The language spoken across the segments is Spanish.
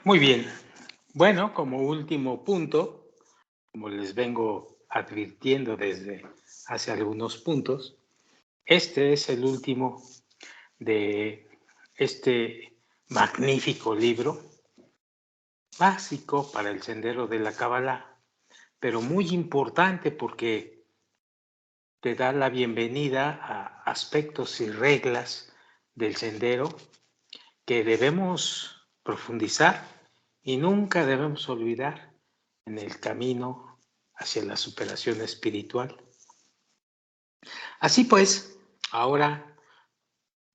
Muy bien. Bueno, como último punto, como les vengo advirtiendo desde hace algunos puntos, este es el último de este magnífico libro, básico para el sendero de la Kabbalah, pero muy importante porque te da la bienvenida a aspectos y reglas del sendero que debemos profundizar y nunca debemos olvidar en el camino hacia la superación espiritual. Así pues, ahora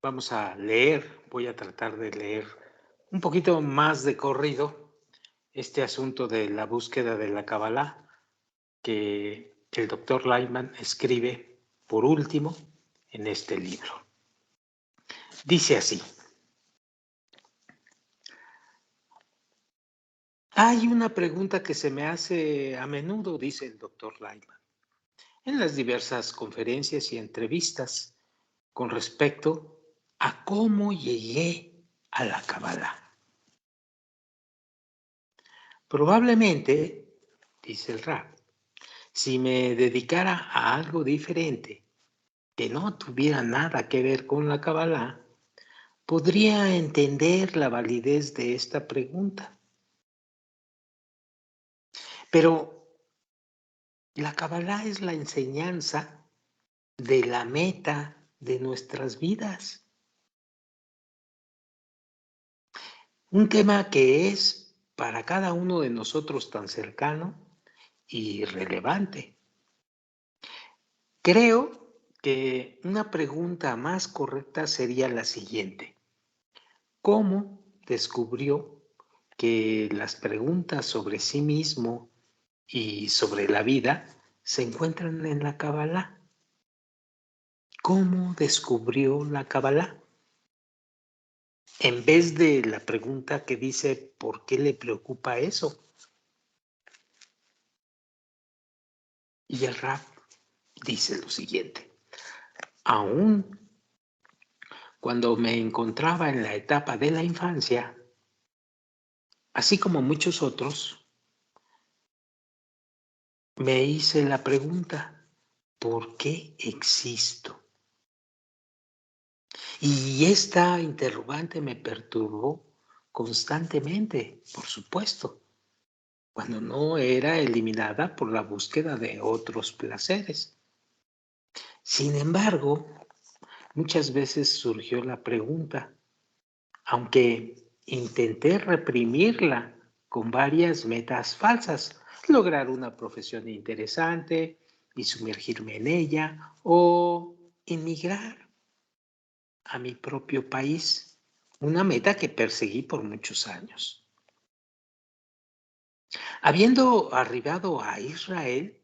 vamos a leer, voy a tratar de leer un poquito más de corrido este asunto de la búsqueda de la Kabbalah que el doctor Lyman escribe por último en este libro. Dice así: hay una pregunta que se me hace a menudo, dice el doctor Lyman, en las diversas conferencias y entrevistas con respecto a cómo llegué a la Kabbalah. Probablemente, dice el Rab, si me dedicara a algo diferente que no tuviera nada que ver con la Kabbalah, podría entender la validez de esta pregunta. Pero la Kabbalah es la enseñanza de la meta de nuestras vidas. Un tema que es para cada uno de nosotros tan cercano y relevante. Creo que una pregunta más correcta sería la siguiente: ¿cómo descubrió que las preguntas sobre sí mismo y sobre la vida se encuentran en la Kabbalah? ¿Cómo descubrió la Kabbalah? En vez de la pregunta que dice ¿por qué le preocupa eso? Y el Rab dice lo siguiente: aún cuando me encontraba en la etapa de la infancia, así como muchos otros, me hice la pregunta, ¿por qué existo? Y esta interrogante me perturbó constantemente, por supuesto, cuando no era eliminada por la búsqueda de otros placeres. Sin embargo, muchas veces surgió la pregunta, aunque intenté reprimirla con varias metas falsas: lograr una profesión interesante y sumergirme en ella, o emigrar a mi propio país, una meta que perseguí por muchos años. Habiendo arribado a Israel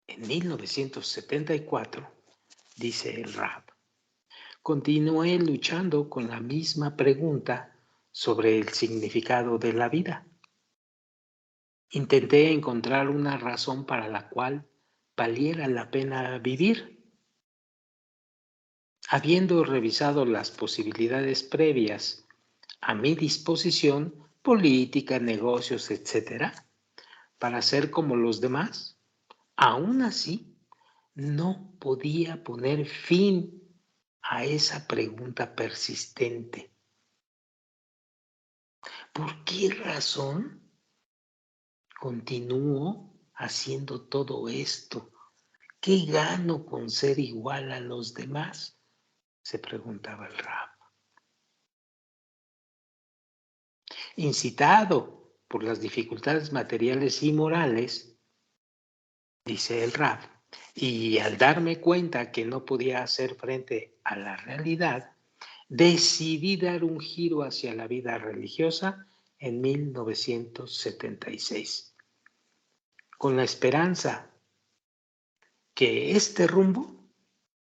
en 1974, dice el Rab, continué luchando con la misma pregunta sobre el significado de la vida. Intenté encontrar una razón para la cual valiera la pena vivir. Habiendo revisado las posibilidades previas a mi disposición, política, negocios, etc., para ser como los demás, aún así no podía poner fin a esa pregunta persistente. ¿Por qué razón continúo haciendo todo esto? ¿Qué gano con ser igual a los demás?, se preguntaba el Rab. Incitado por las dificultades materiales y morales, dice el Rab, y al darme cuenta que no podía hacer frente a la realidad, decidí dar un giro hacia la vida religiosa en 1976, con la esperanza que este rumbo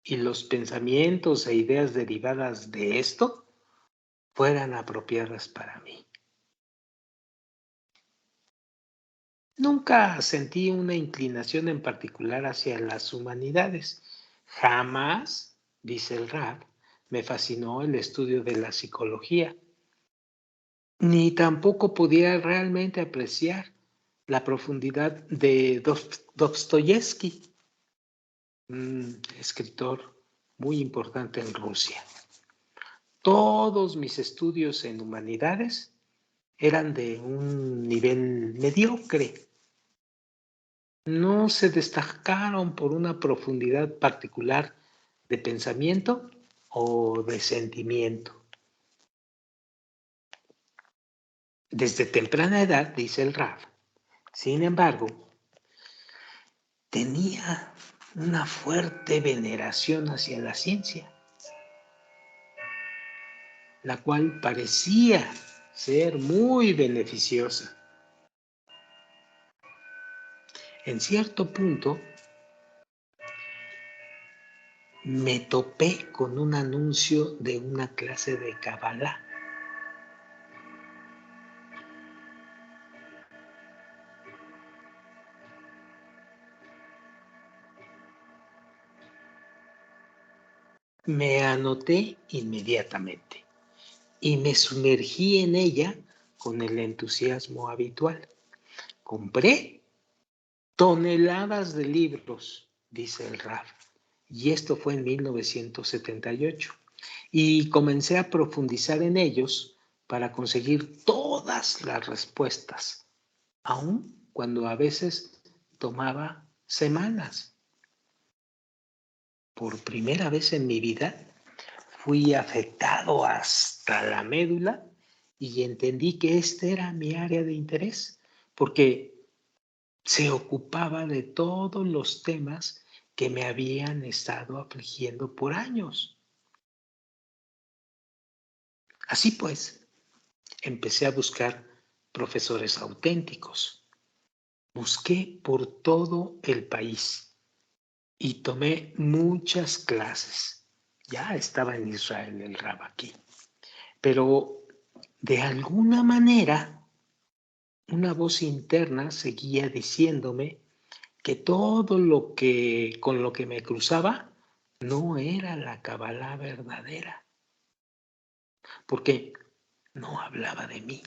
y los pensamientos e ideas derivadas de esto fueran apropiadas para mí. Nunca sentí una inclinación en particular hacia las humanidades. Jamás, dice el Rab, me fascinó el estudio de la psicología. ni tampoco podía realmente apreciar la profundidad de Dostoyevsky, un escritor muy importante en Rusia. Todos mis estudios en humanidades eran de un nivel mediocre. No se destacaron por una profundidad particular de pensamiento o de sentimiento. Desde temprana edad, dice el Raf, sin embargo, tenía una fuerte veneración hacia la ciencia, la cual parecía ser muy beneficiosa. En cierto punto, me topé con un anuncio de una clase de Kabbalah. Me anoté inmediatamente y me sumergí en ella con el entusiasmo habitual. Compré toneladas de libros, dice el Raf, y esto fue en 1978. Y comencé a profundizar en ellos para conseguir todas las respuestas, aun cuando a veces tomaba semanas. Por primera vez en mi vida fui afectado hasta la médula y entendí que este era mi área de interés, porque se ocupaba de todos los temas que me habían estado afligiendo por años. Así pues, empecé a buscar profesores auténticos. Busqué por todo el país y tomé muchas clases. Ya estaba en Israel el Rab aquí. Pero de alguna manera, una voz interna seguía diciéndome que todo lo que con lo que me cruzaba no era la Kabbalah verdadera, porque no hablaba de mí,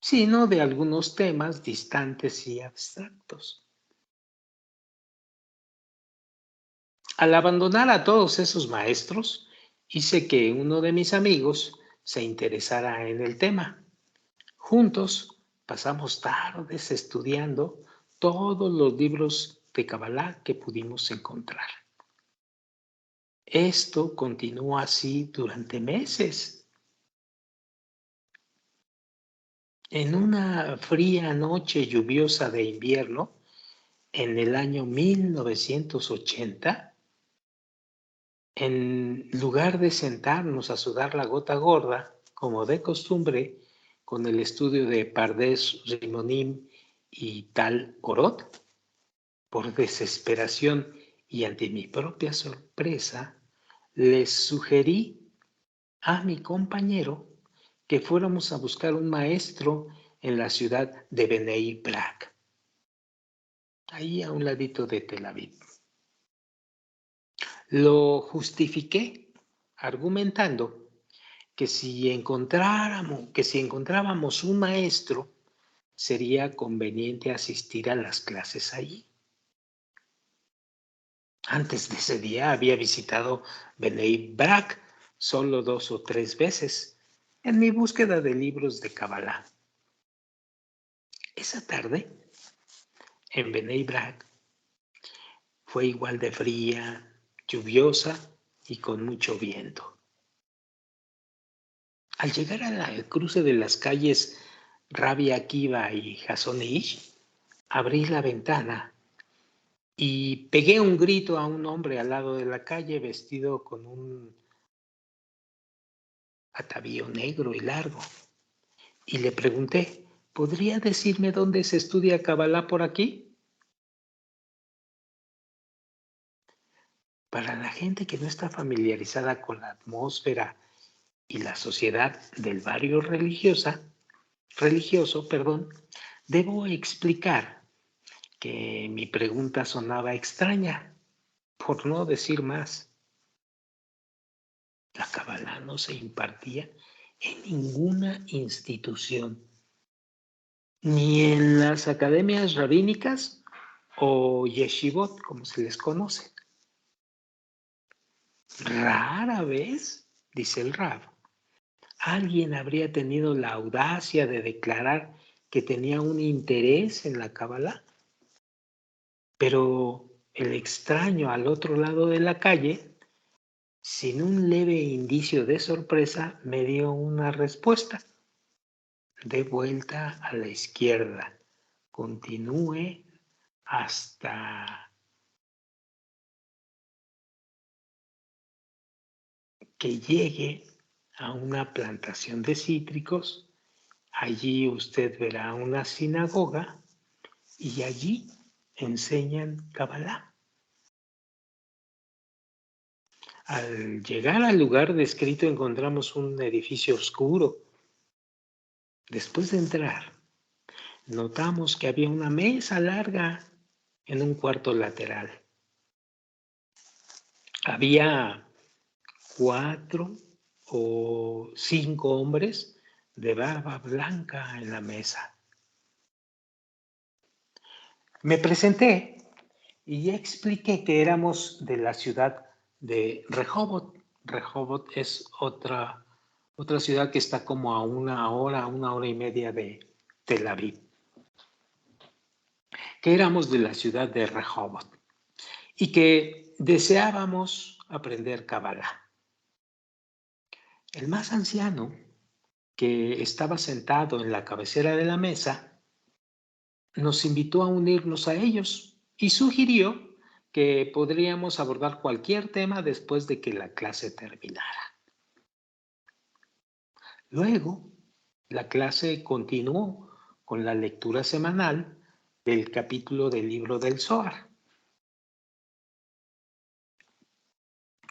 sino de algunos temas distantes y abstractos. Al abandonar a todos esos maestros, hice que uno de mis amigos se interesara en el tema. Juntos pasamos tardes estudiando todos los libros de Kabbalah que pudimos encontrar. Esto continuó así durante meses. En una fría noche lluviosa de invierno, en el año 1980, en lugar de sentarnos a sudar la gota gorda, como de costumbre, con el estudio de Pardes Rimonim y Tal Orot, por desesperación y ante mi propia sorpresa, les sugerí a mi compañero que fuéramos a buscar un maestro en la ciudad de Bnei Brak, ahí a un ladito de Tel Aviv. Lo justifiqué argumentando que si encontrábamos un maestro, sería conveniente asistir a las clases allí. Antes de ese día había visitado Bnei Brak solo 2 o 3 veces en mi búsqueda de libros de Kabbalah. Esa tarde, en Bnei Brak, fue igual de fría, lluviosa y con mucho viento. Al llegar al cruce de las calles Rabbi Akiva y Hasson Ish, abrí la ventana y pegué un grito a un hombre al lado de la calle vestido con un atavío negro y largo. Y le pregunté, ¿podría decirme dónde se estudia Kabbalah por aquí? Para la gente que no está familiarizada con la atmósfera y la sociedad del barrio religioso, debo explicar que mi pregunta sonaba extraña, por no decir más. La Kabbalah no se impartía en ninguna institución, ni en las academias rabínicas o yeshivot, como se les conoce. Rara vez, dice el Rab, alguien habría tenido la audacia de declarar que tenía un interés en la Kabbalah. Pero el extraño al otro lado de la calle, sin un leve indicio de sorpresa, me dio una respuesta. De vuelta a la izquierda. Continúe hasta que llegue a una plantación de cítricos. Allí usted verá una sinagoga y allí enseñan Kabbalah. Al llegar al lugar descrito encontramos un edificio oscuro. Después de entrar, notamos que había una mesa larga en un cuarto lateral. Había 4 o 5 hombres de barba blanca en la mesa. Me presenté y expliqué que éramos de la ciudad de Rehobot. Rehobot es otra ciudad que está como a una hora y media de Tel Aviv. Que éramos de la ciudad de Rehobot y que deseábamos aprender Kabbalah. El más anciano, que estaba sentado en la cabecera de la mesa, nos invitó a unirnos a ellos y sugirió que podríamos abordar cualquier tema después de que la clase terminara. Luego, la clase continuó con la lectura semanal del capítulo del libro del Zohar,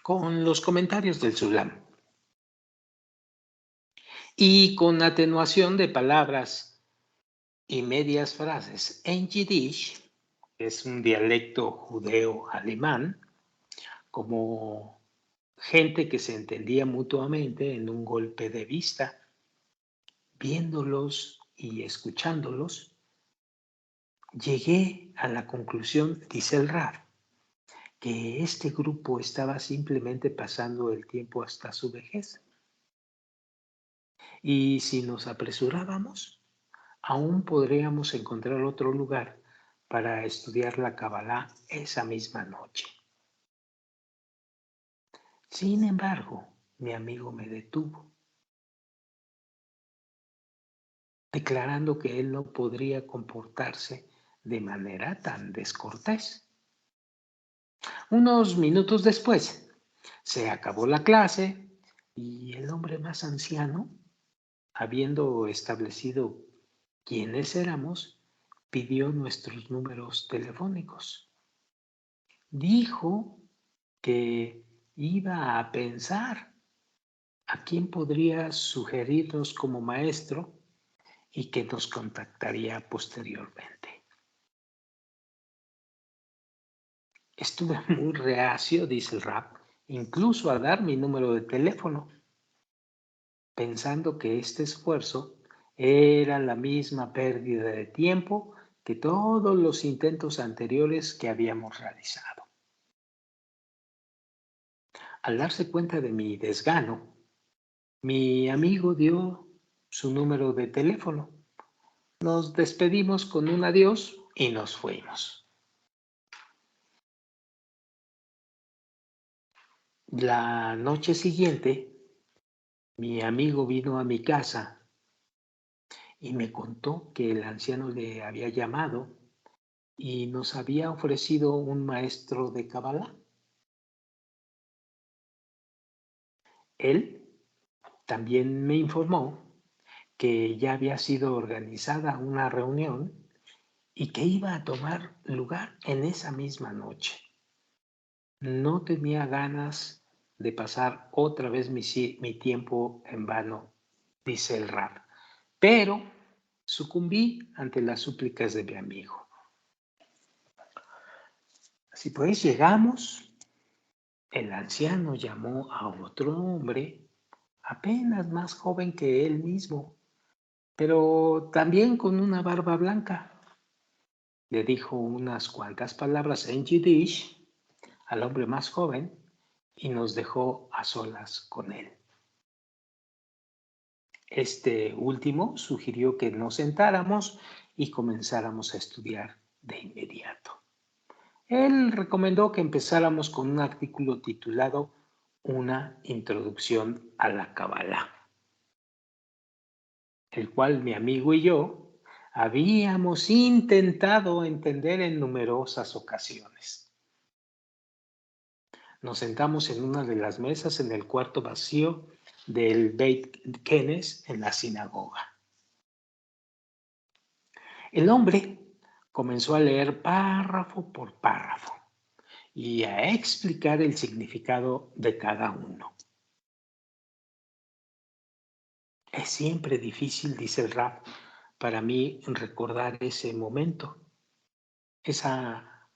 con los comentarios del Sulam y con atenuación de palabras y medias frases en Yiddish, que es un dialecto judeo-alemán, como gente que se entendía mutuamente en un golpe de vista, viéndolos y escuchándolos, llegué a la conclusión, dice el Rab, que este grupo estaba simplemente pasando el tiempo hasta su vejez. Y si nos apresurábamos, aún podríamos encontrar otro lugar para estudiar la Kabbalah esa misma noche. Sin embargo, mi amigo me detuvo, declarando que él no podría comportarse de manera tan descortés. Unos minutos después, se acabó la clase y el hombre más anciano, habiendo establecido quiénes éramos, pidió nuestros números telefónicos. Dijo que iba a pensar a quién podría sugerirnos como maestro y que nos contactaría posteriormente. Estuve muy reacio, dice el Rab, incluso a dar mi número de teléfono, pensando que este esfuerzo era la misma pérdida de tiempo que todos los intentos anteriores que habíamos realizado. Al darse cuenta de mi desgano, mi amigo dio su número de teléfono. Nos despedimos con un adiós y nos fuimos. La noche siguiente, mi amigo vino a mi casa y me contó que el anciano le había llamado y nos había ofrecido un maestro de Kabbalah. Él también me informó que ya había sido organizada una reunión y que iba a tomar lugar en esa misma noche. No tenía ganas de pasar otra vez mi tiempo en vano, dice el Rab, pero sucumbí ante las súplicas de mi amigo. Así pues, llegamos. El anciano llamó a otro hombre apenas más joven que él mismo, pero también con una barba blanca. Le dijo unas cuantas palabras en yiddish al hombre más joven y nos dejó a solas con él. Este último sugirió que nos sentáramos y comenzáramos a estudiar de inmediato. Él recomendó que empezáramos con un artículo titulado Una introducción a la Kabbalah, el cual mi amigo y yo habíamos intentado entender en numerosas ocasiones. Nos sentamos en una de las mesas en el cuarto vacío del Beit Knesset en la sinagoga. El hombre comenzó a leer párrafo por párrafo y a explicar el significado de cada uno. Es siempre difícil, dice el Rab, para mí recordar ese momento, esa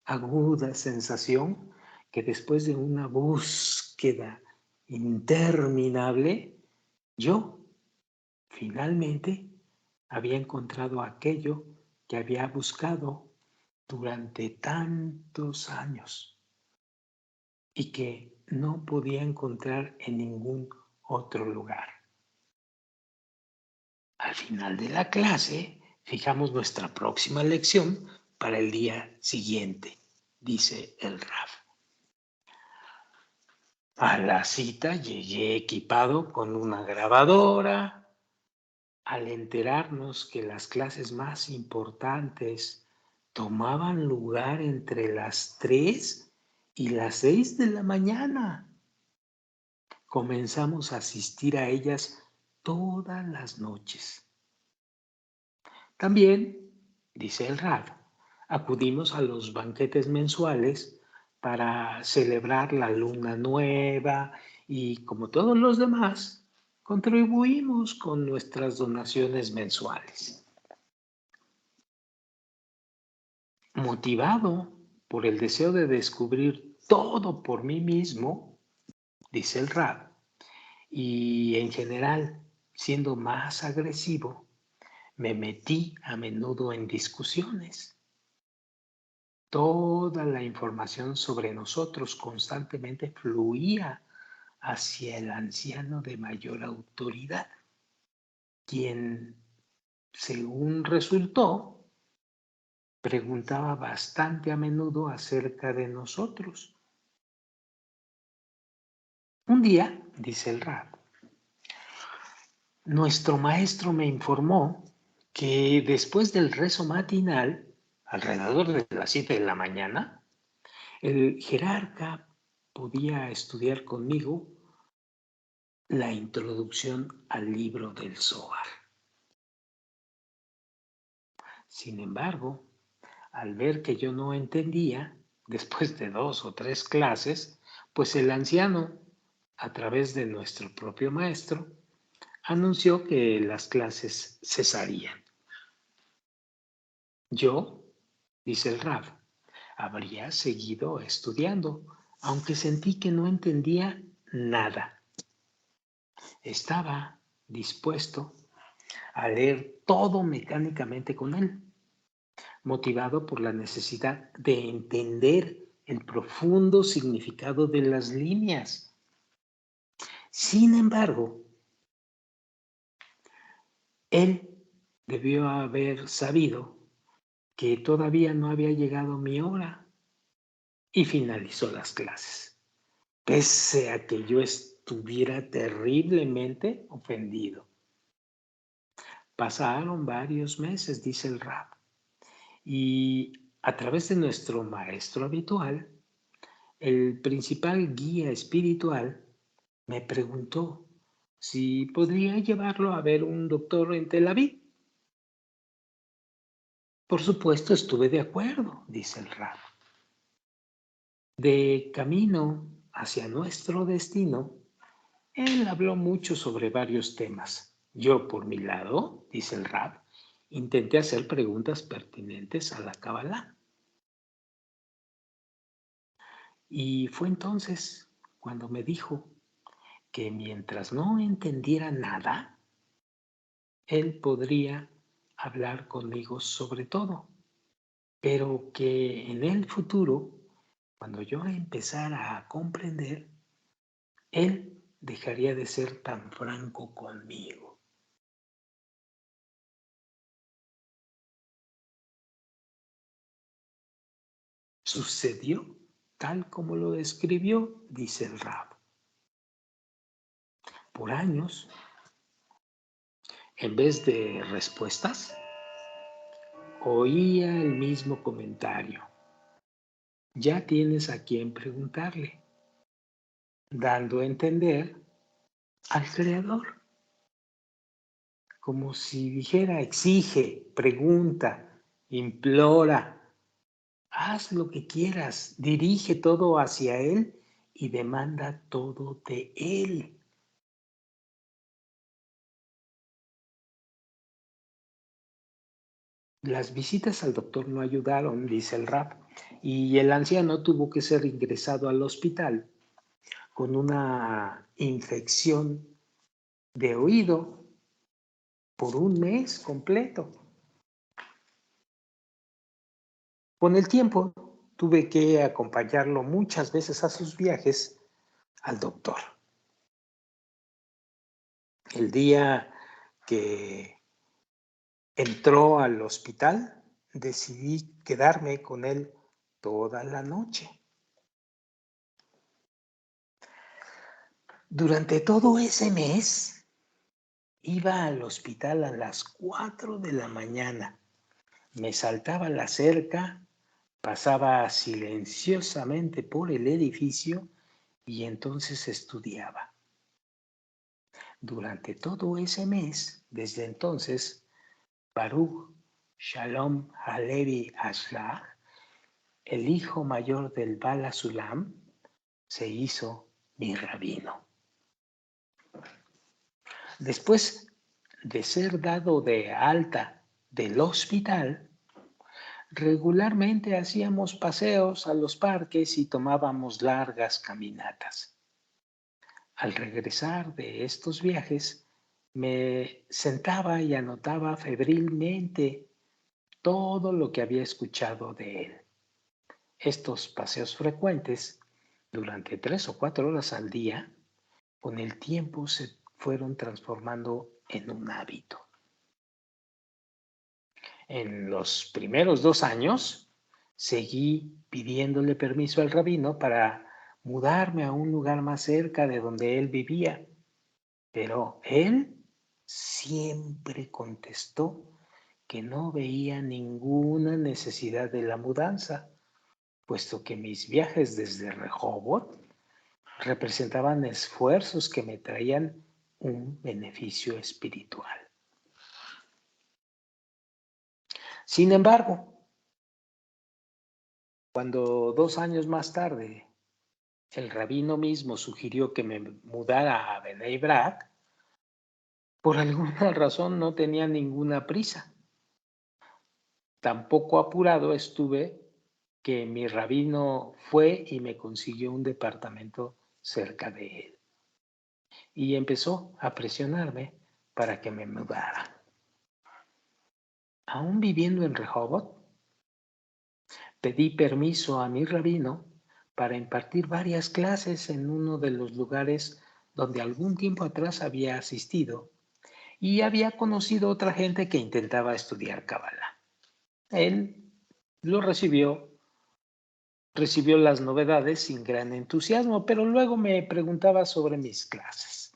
aguda sensación que después de una búsqueda interminable, yo finalmente había encontrado aquello que había buscado durante tantos años y que no podía encontrar en ningún otro lugar. Al final de la clase, fijamos nuestra próxima lección para el día siguiente, dice el Rab. A la cita llegué equipado con una grabadora. Al enterarnos que las clases más importantes tomaban lugar entre las 3 y las 6 de la mañana, comenzamos a asistir a ellas todas las noches. También, dice el Rab, acudimos a los banquetes mensuales para celebrar la luna nueva y, como todos los demás, contribuimos con nuestras donaciones mensuales. Motivado por el deseo de descubrir todo por mí mismo, dice el Rab, y en general siendo más agresivo, me metí a menudo en discusiones. Toda la información sobre nosotros constantemente fluía hacia el anciano de mayor autoridad, quien, según resultó, preguntaba bastante a menudo acerca de nosotros. Un día, dice el Rab, nuestro maestro me informó que después del rezo matinal, alrededor de las 7 de la mañana, el jerarca podía estudiar conmigo la introducción al libro del Zohar. Sin embargo, al ver que yo no entendía, después de 2 o 3 clases, pues el anciano, a través de nuestro propio maestro, anunció que las clases cesarían. Yo, dice el Rab, habría seguido estudiando, aunque sentí que no entendía nada. Estaba dispuesto a leer todo mecánicamente con él, motivado por la necesidad de entender el profundo significado de las líneas. Sin embargo, él debió haber sabido que todavía no había llegado mi hora y finalizó las clases, pese a que yo estuviera terriblemente ofendido. Pasaron varios meses, dice el Rab, y a través de nuestro maestro habitual, el principal guía espiritual me preguntó si podría llevarlo a ver un doctor en Tel Aviv. Por supuesto, estuve de acuerdo, dice el Rab. De camino hacia nuestro destino, él habló mucho sobre varios temas. Yo, por mi lado, dice el Rab, intenté hacer preguntas pertinentes a la Kabbalah. Y fue entonces cuando me dijo que mientras no entendiera nada, él podría hablar conmigo sobre todo, pero que en el futuro, cuando yo empezara a comprender, él dejaría de ser tan franco conmigo. Sucedió tal como lo describió, dice el Rab. Por años, en vez de respuestas, oía el mismo comentario. Ya tienes a quien preguntarle, dando a entender al Creador, como si dijera, exige, pregunta, implora, haz lo que quieras, dirige todo hacia Él y demanda todo de Él. Las visitas al doctor no ayudaron, dice el Rab, y el anciano tuvo que ser ingresado al hospital con una infección de oído por un mes completo. Con el tiempo tuve que acompañarlo muchas veces a sus viajes al doctor. El día que entró al hospital, decidí quedarme con él toda la noche. Durante todo ese mes, iba al hospital a las 4 de la mañana. Me saltaba la cerca, pasaba silenciosamente por el edificio y entonces estudiaba. Durante todo ese mes, desde entonces, Baruch Shalom Halevi Ashraf, el hijo mayor del Bala Sulam, se hizo mi rabino. Después de ser dado de alta del hospital, regularmente hacíamos paseos a los parques y tomábamos largas caminatas. Al regresar de estos viajes, me sentaba y anotaba febrilmente todo lo que había escuchado de él. Estos paseos frecuentes, durante 3 o 4 horas al día, con el tiempo se fueron transformando en un hábito. En los primeros 2 años, seguí pidiéndole permiso al rabino para mudarme a un lugar más cerca de donde él vivía, pero él siempre contestó que no veía ninguna necesidad de la mudanza, puesto que mis viajes desde Rehoboth representaban esfuerzos que me traían un beneficio espiritual. Sin embargo, cuando 2 años más tarde el rabino mismo sugirió que me mudara a Bnei Brak, por alguna razón no tenía ninguna prisa. Tampoco apurado estuve que mi rabino fue y me consiguió un departamento cerca de él. Y empezó a presionarme para que me mudara. Aún viviendo en Rehoboth, pedí permiso a mi rabino para impartir varias clases en uno de los lugares donde algún tiempo atrás había asistido y había conocido otra gente que intentaba estudiar Kabbalah. Él lo recibió las novedades sin gran entusiasmo, pero luego me preguntaba sobre mis clases.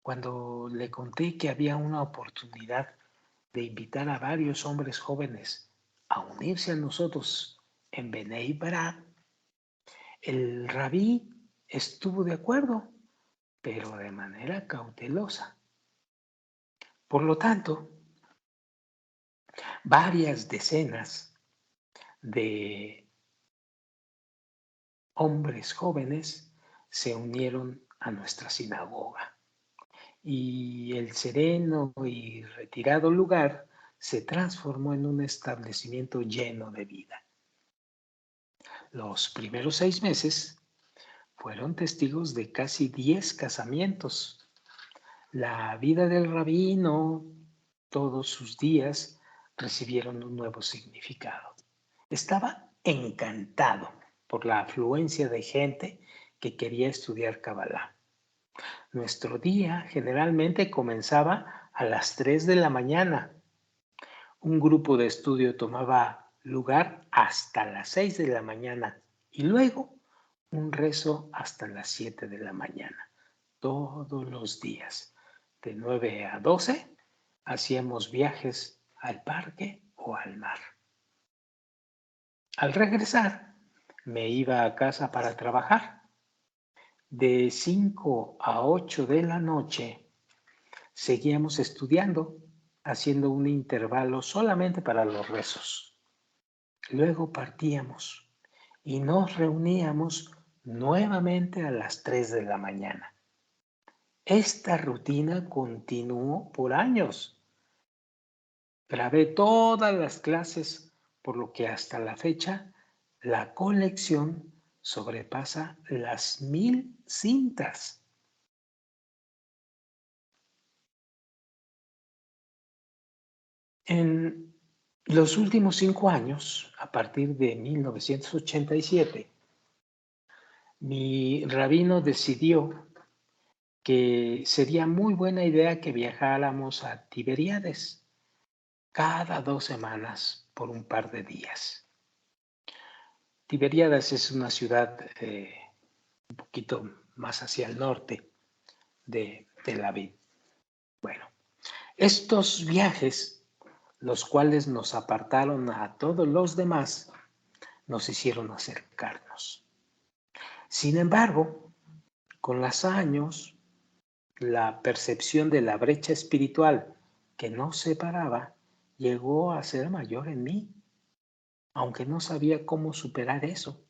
Cuando le conté que había una oportunidad de invitar a varios hombres jóvenes a unirse a nosotros en Bnei Brak, el rabí estuvo de acuerdo, pero de manera cautelosa. Por lo tanto, varias decenas de hombres jóvenes se unieron a nuestra sinagoga y el sereno y retirado lugar se transformó en un establecimiento lleno de vida. Los primeros 6 meses Fueron testigos de casi 10 casamientos. La vida del rabino, todos sus días, recibieron un nuevo significado. Estaba encantado por la afluencia de gente que quería estudiar Kabbalah. Nuestro día generalmente comenzaba a las 3 de la mañana. Un grupo de estudio tomaba lugar hasta las 6 de la mañana y luego un rezo hasta las 7 de la mañana. Todos los días, de 9 a 12, hacíamos viajes al parque o al mar. Al regresar, me iba a casa para trabajar. De 5 a 8 de la noche, seguíamos estudiando, haciendo un intervalo solamente para los rezos. Luego partíamos y nos reuníamos nuevamente a las 3 de la mañana. Esta rutina continuó por años. Grabé todas las clases, por lo que hasta la fecha la colección sobrepasa las 1000 cintas. En los últimos 5 años, a partir de 1987, mi rabino decidió que sería muy buena idea que viajáramos a Tiberíades cada 2 semanas por un par de días. Tiberíades es una ciudad un poquito más hacia el norte de Tel Aviv. Bueno, estos viajes, los cuales nos apartaron a todos los demás, nos hicieron acercarnos. Sin embargo, con los años, la percepción de la brecha espiritual que nos separaba llegó a ser mayor en mí, aunque no sabía cómo superar eso.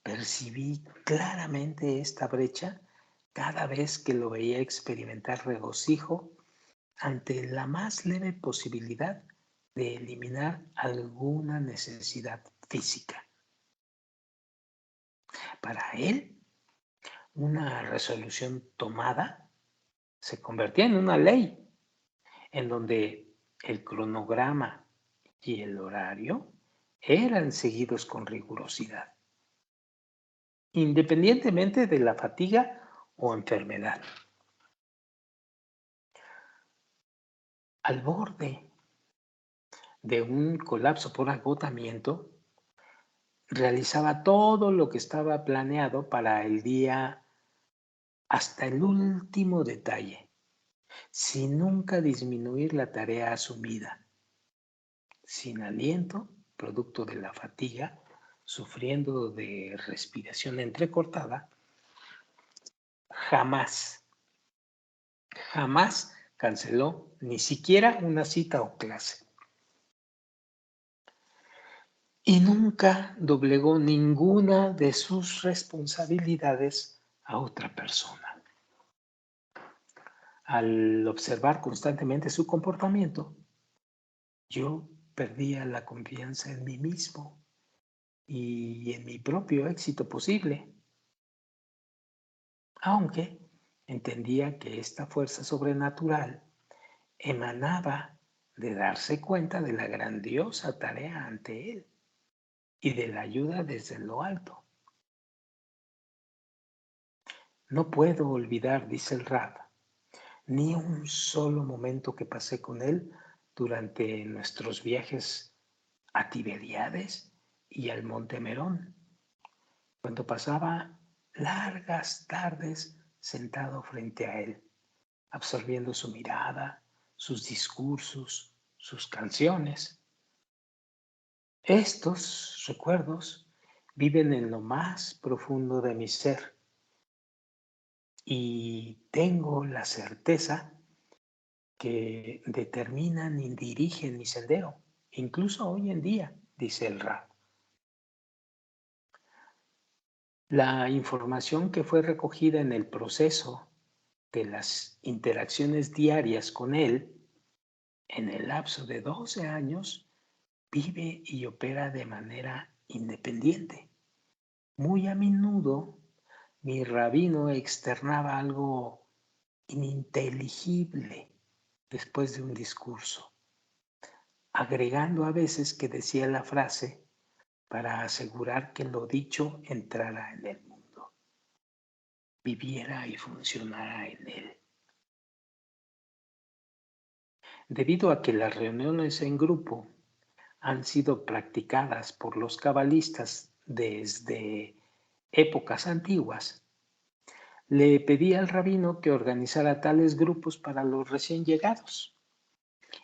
Percibí claramente esta brecha cada vez que lo veía experimentar regocijo ante la más leve posibilidad de eliminar alguna necesidad física. Para él, una resolución tomada se convertía en una ley, en donde el cronograma y el horario eran seguidos con rigurosidad, independientemente de la fatiga o enfermedad. Al borde de un colapso por agotamiento, realizaba todo lo que estaba planeado para el día hasta el último detalle, sin nunca disminuir la tarea asumida, sin aliento, producto de la fatiga, sufriendo de respiración entrecortada. Jamás canceló ni siquiera una cita o clase. Y nunca doblegó ninguna de sus responsabilidades a otra persona. Al observar constantemente su comportamiento, yo perdía la confianza en mí mismo y en mi propio éxito posible, aunque entendía que esta fuerza sobrenatural emanaba de darse cuenta de la grandiosa tarea ante él y de la ayuda desde lo alto. No puedo olvidar, dice el Rab, ni un solo momento que pasé con él durante nuestros viajes a Tiberíades y al Monte Merón, cuando pasaba largas tardes sentado frente a él, absorbiendo su mirada, sus discursos, sus canciones. Estos recuerdos viven en lo más profundo de mi ser y tengo la certeza que determinan y dirigen mi sendero, incluso hoy en día, dice el Rab. La información que fue recogida en el proceso de las interacciones diarias con él, en el lapso de 12 años, vive y opera de manera independiente. Muy a menudo mi rabino externaba algo ininteligible después de un discurso, agregando a veces que decía la frase para asegurar que lo dicho entrara en el mundo, viviera y funcionara en él. Debido a que las reuniones en grupo han sido practicadas por los cabalistas desde épocas antiguas, le pedí al rabino que organizara tales grupos para los recién llegados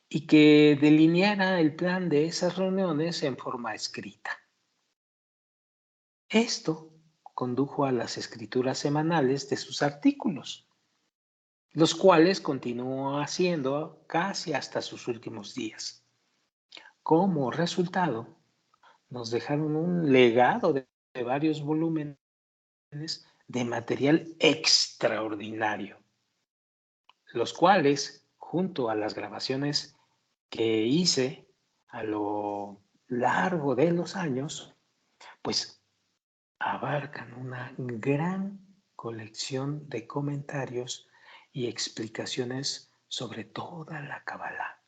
y que delineara el plan de esas reuniones en forma escrita. Esto condujo a las escrituras semanales de sus artículos, los cuales continuó haciendo casi hasta sus últimos días. Como resultado, nos dejaron un legado de varios volúmenes de material extraordinario, los cuales, junto a las grabaciones que hice a lo largo de los años, pues abarcan una gran colección de comentarios y explicaciones sobre toda la Kabbalah.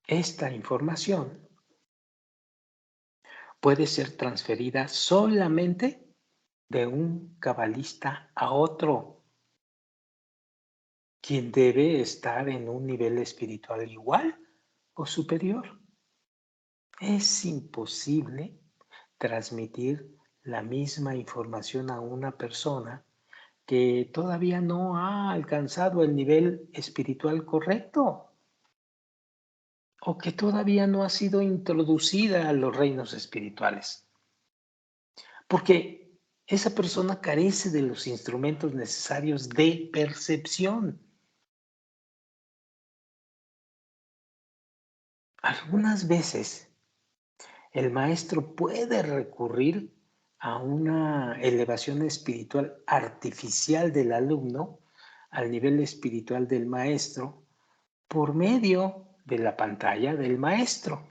Esta información puede ser transferida solamente de un cabalista a otro, quien debe estar en un nivel espiritual igual o superior. Es imposible transmitir la misma información a una persona que todavía no ha alcanzado el nivel espiritual correcto o que todavía no ha sido introducida a los reinos espirituales. Porque esa persona carece de los instrumentos necesarios de percepción. Algunas veces el maestro puede recurrir a una elevación espiritual artificial del alumno al nivel espiritual del maestro por medio de la pantalla del maestro,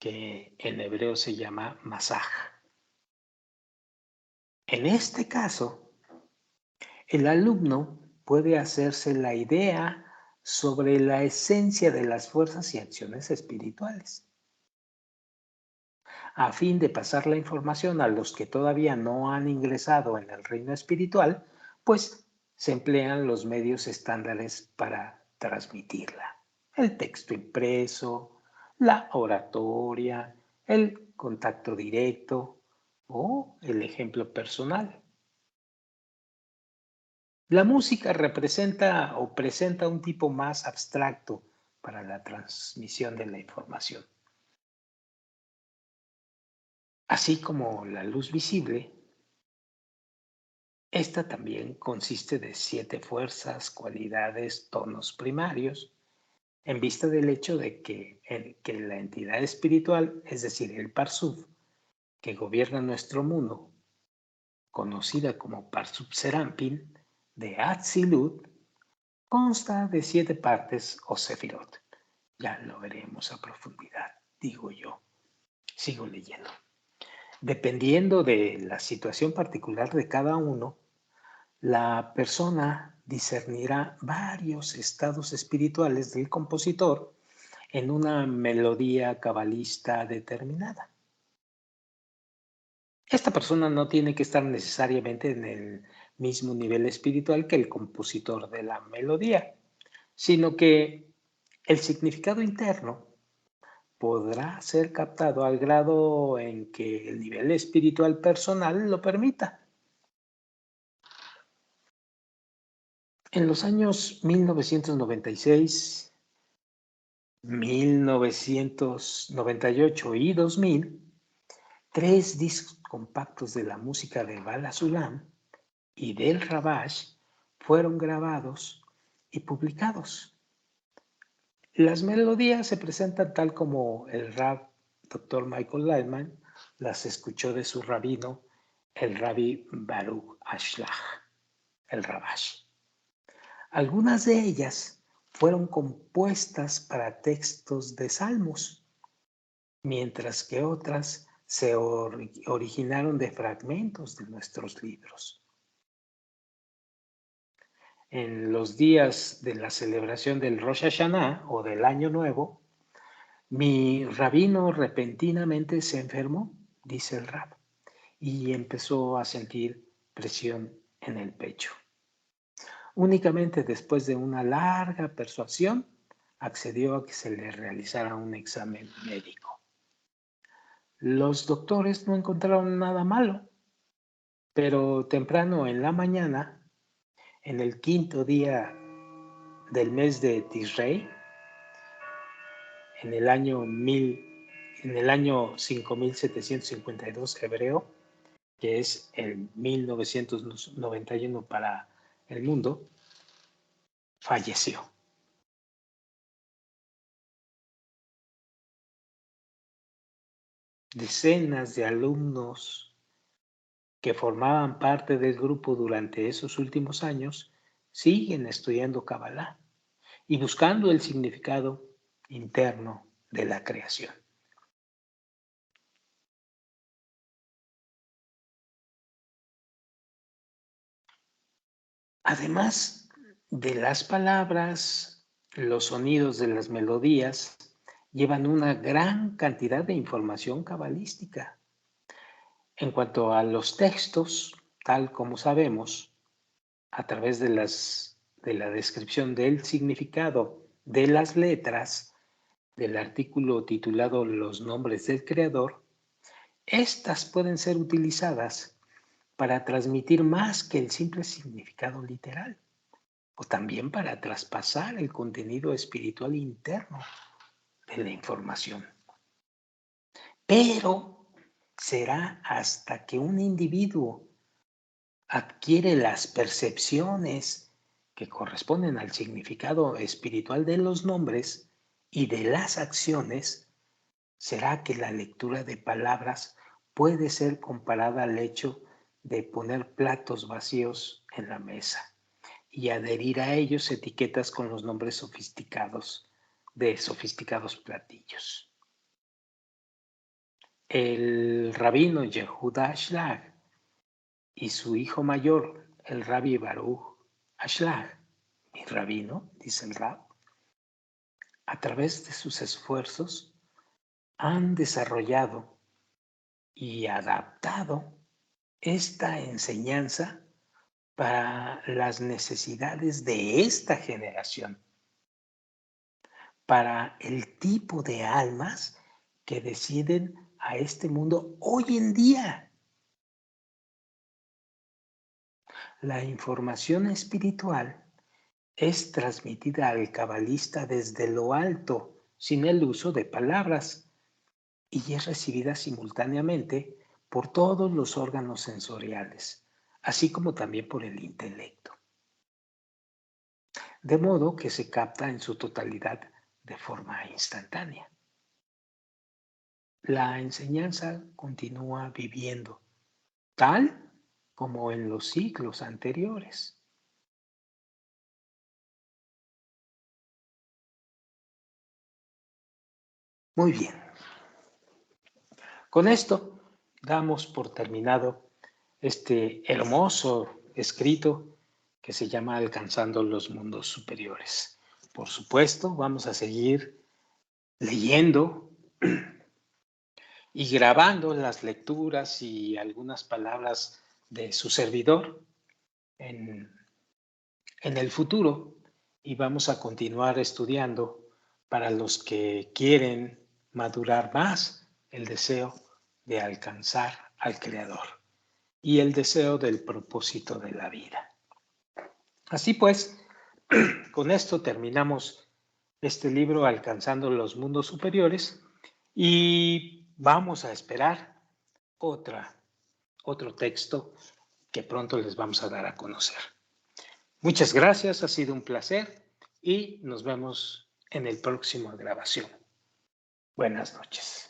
que en hebreo se llama masaj. En este caso, el alumno puede hacerse la idea sobre la esencia de las fuerzas y acciones espirituales, a fin de pasar la información a los que todavía no han ingresado en el reino espiritual, pues se emplean los medios estándares para transmitirla. El texto impreso, la oratoria, el contacto directo o el ejemplo personal. La música representa o presenta un tipo más abstracto para la transmisión de la información. Así como la luz visible, esta también consiste de 7 fuerzas, cualidades, tonos primarios, en vista del hecho de que la entidad espiritual, es decir, el Parsuf, que gobierna nuestro mundo, conocida como Parsuf Serampin, de Atzilut, consta de 7 partes o sefirot. Ya lo veremos a profundidad, digo yo. Sigo leyendo. Dependiendo de la situación particular de cada uno, la persona discernirá varios estados espirituales del compositor en una melodía cabalista determinada. Esta persona no tiene que estar necesariamente en el mismo nivel espiritual que el compositor de la melodía, sino que el significado interno podrá ser captado al grado en que el nivel espiritual personal lo permita. En los años 1996, 1998 y 2000, 3 discos compactos de la música de Bala Sulam y del Rabash fueron grabados y publicados. Las melodías se presentan tal como el Rab Dr. Michael Lightman las escuchó de su rabino, el Rabbi Baruch Ashlag, el Rabash. Algunas de ellas fueron compuestas para textos de salmos, mientras que otras se originaron de fragmentos de nuestros libros. En los días de la celebración del Rosh Hashanah o del Año Nuevo, mi rabino repentinamente se enfermó, dice el rab, y empezó a sentir presión en el pecho. Únicamente después de una larga persuasión, accedió a que se le realizara un examen médico. Los doctores no encontraron nada malo, pero temprano en la mañana, en el 5º día del mes de Tishrei, en el año 5752 hebreo, que es el 1991 para el mundo, falleció. Decenas de alumnos que formaban parte del grupo durante esos últimos años siguen estudiando Kabbalah y buscando el significado interno de la creación. Además de las palabras, los sonidos de las melodías llevan una gran cantidad de información cabalística. En cuanto a los textos, tal como sabemos, a través de la descripción del significado de las letras del artículo titulado Los nombres del Creador, estas pueden ser utilizadas para transmitir más que el simple significado literal, o también para traspasar el contenido espiritual interno de la información. Pero será hasta que un individuo adquiere las percepciones que corresponden al significado espiritual de los nombres y de las acciones, será que la lectura de palabras puede ser comparada al hecho de poner platos vacíos en la mesa y adherir a ellos etiquetas con los nombres sofisticados de sofisticados platillos. El rabino Yehuda Ashlag y su hijo mayor, el rabbi Baruch Ashlag, mi rabino, dice el rab, a través de sus esfuerzos han desarrollado y adaptado esta enseñanza para las necesidades de esta generación, para el tipo de almas que deciden a este mundo hoy en día. La información espiritual es transmitida al cabalista desde lo alto, sin el uso de palabras, y es recibida simultáneamente por todos los órganos sensoriales, así como también por el intelecto. De modo que se capta en su totalidad de forma instantánea. La enseñanza continúa viviendo, tal como en los siglos anteriores. Muy bien. Con esto damos por terminado este hermoso escrito que se llama Alcanzando los Mundos Superiores. Por supuesto, vamos a seguir leyendo y grabando las lecturas y algunas palabras de su servidor en el futuro, y vamos a continuar estudiando para los que quieren madurar más el deseo de alcanzar al Creador y el deseo del propósito de la vida. Así pues, con esto terminamos este libro Alcanzando los Mundos Superiores y vamos a esperar otro texto que pronto les vamos a dar a conocer. Muchas gracias, ha sido un placer y nos vemos en el próximo grabación. Buenas noches.